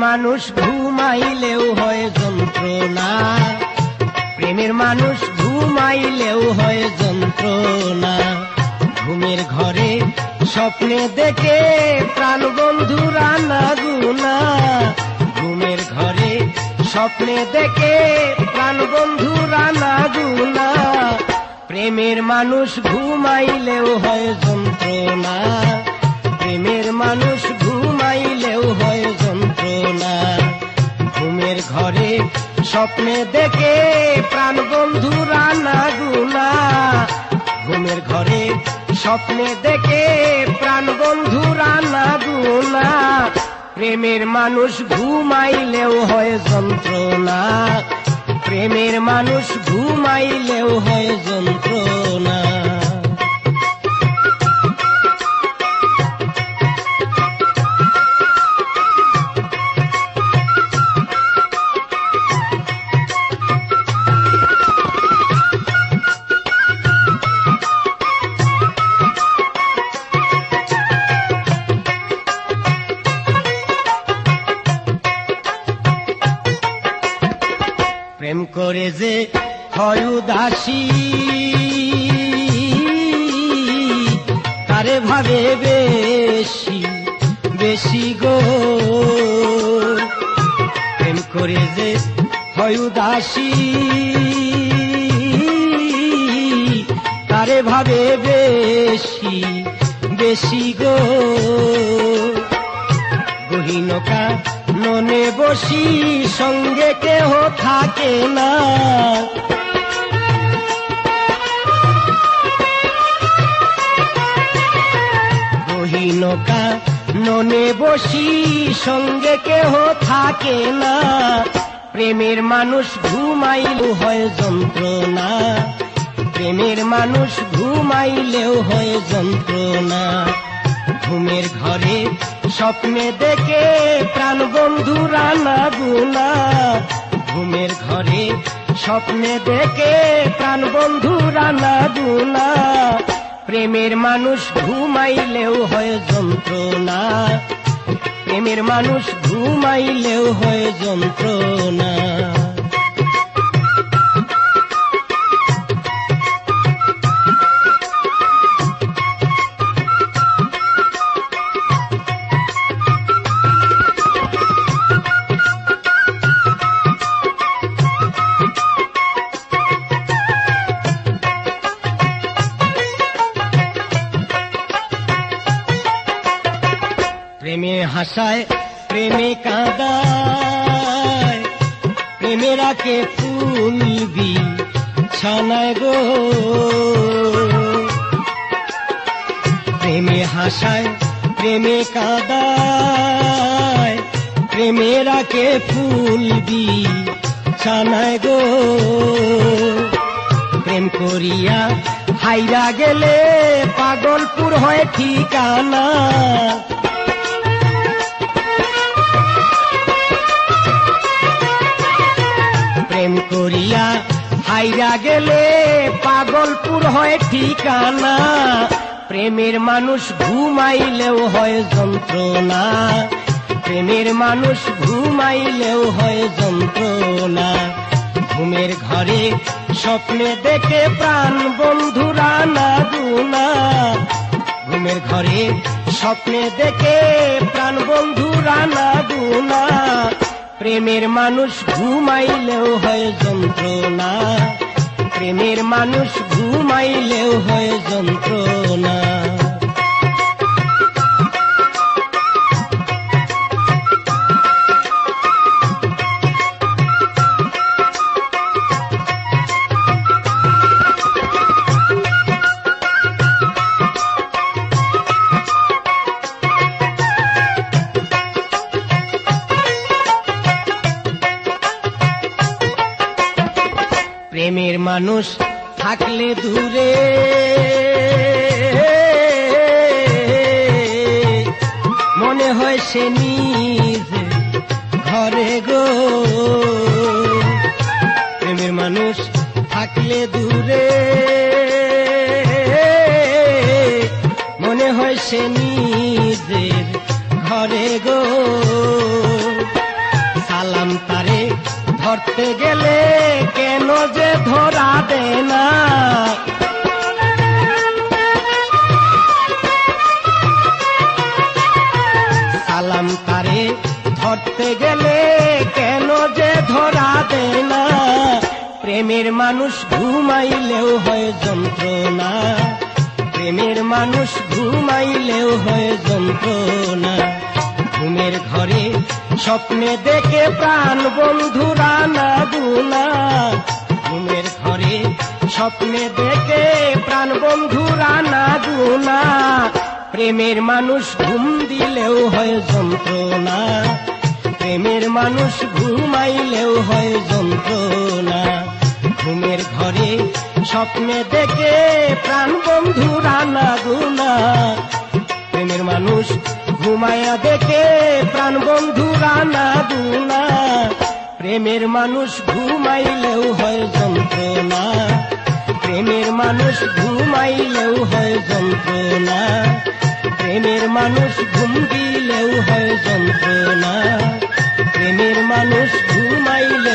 মানুষ ঘুমাইলেও হয় যন্ত্রণা, প্রেমের মানুষ ঘুমাইলেও হয় যন্ত্রণা। ঘুমের ঘরে স্বপ্নে দেখে প্রাণ বন্ধুরা না গুনা, ঘুমের ঘরে স্বপ্নে দেখে প্রাণ বন্ধুরা না গুনা। প্রেমের মানুষ ঘুমাইলেও হয় যন্ত্রণা, প্রেমের মানুষ ঘুমাইলেও হয় যন্ত্রণা। ঘুমের ঘরে স্বপ্নে দেখে প্রাণ বন্ধুরা না গুনা, ঘুমের ঘরে স্বপ্নে দেখে প্রাণ বন্ধুরা না গুনা। প্রেমের মানুষ ঘুমাইলেও হয় যন্ত্রণা, প্রেমের মানুষ ঘুমাইলেও হয় যন্ত্রণা। প্রেম করে যে হয় উদাসী, তারে ভাবে বেশি বেশি গো। প্রেম করে যে হয় উদাসী, তারে ভাবে বেশি বেশি গো। গহীনকা ননে বসি সঙ্গে কেহ থাকে না, গহীনকা ননে বসি সঙ্গে কেহ থাকে না। প্রেমের মানুষ ঘুমাইলেও হয় যন্ত্রণা, প্রেমের মানুষ ঘুমাইলেও হয় যন্ত্রণা। ঘুমের ঘরে স্বপ্নে দেখে প্রাণ বন্ধুরা না গুনা, ঘুমের ঘরে স্বপ্নে দেখে প্রাণ বন্ধুরা না গুনা। প্রেমের মানুষ ঘুমাইলেও হয় যন্ত্রণা, প্রেমের মানুষ ঘুমাইলেও হয় যন্ত্রণা। প্রেমে হাসায় প্রেমে কাঁদায়, প্রেমেরাকে ফুলবি ছানায় গো। প্রেমে হাসায় প্রেমে কাঁদায়, প্রেমেরাকে ফুলবি ছানায় গো। প্রেম করিয়া হাইরা গেলে পাগলপুর হয় ঠিকানা, প্রেম করিয়া হাইরা গেলে পাগলপুর হয় ঠিকানা। প্রেমের মানুষ ঘুমাইলেও হয় যন্ত্রণা, প্রেমের মানুষ ঘুমাইলেও হয় যন্ত্রণা। ঘুমের ঘরে স্বপ্নে দেখে প্রাণ বন্ধুরা না গুনা, ঘুমের ঘরে স্বপ্নে দেখে প্রাণ বন্ধুরা না গুনা। প্রেমের মানুষ ঘুমাইলেও হয় যন্ত্রণা, প্রেমের মানুষ ঘুমাইলেও হয় যন্ত্রণা। প্রেমের মানুষ থাকলে দূরে মনে হয় সে নিজ ঘরে গো। প্রেমের মানুষ থাকলে দূরে মনে হয় সে নিজের ঘরে গো। ধরতে গেলে কেন যে ধরা দেয় না। সালাম তারে ধরতে গেলে কেন যে ধরা দেয় না। প্রেমের মানুষ ঘুমাইলেও হয় যন্ত্রণা, প্রেমের মানুষ ঘুমাইলেও হয় যন্ত্রণা। ঘুমের ঘরে স্বপ্নে দেখে প্রাণ বন্ধুরা না গুনা, ঘুমের ঘরে স্বপ্নে দেখে প্রাণ বন্ধুরা না গুনা। প্রেমের মানুষ ঘুম দিলেও হয় যন্ত্রণা, প্রেমের মানুষ ঘুমাইলেও হয় যন্ত্রণা। ঘুমের ঘরে স্বপ্নে দেখে প্রাণ বন্ধুরা না গুনা, প্রেমের মানুষ ঘুমায়া দেখে প্রাণ বন্ধুরা না গুনা। প্রেমের মানুষ ঘুমাইলেও হয় যন্ত্রণা, প্রেমের মানুষ ঘুমাইলেও হয় যন্ত্রণা। প্রেমের মানুষ ঘুম দিলেও হয় যন্ত্রণা, প্রেমের মানুষ ঘুমাইলে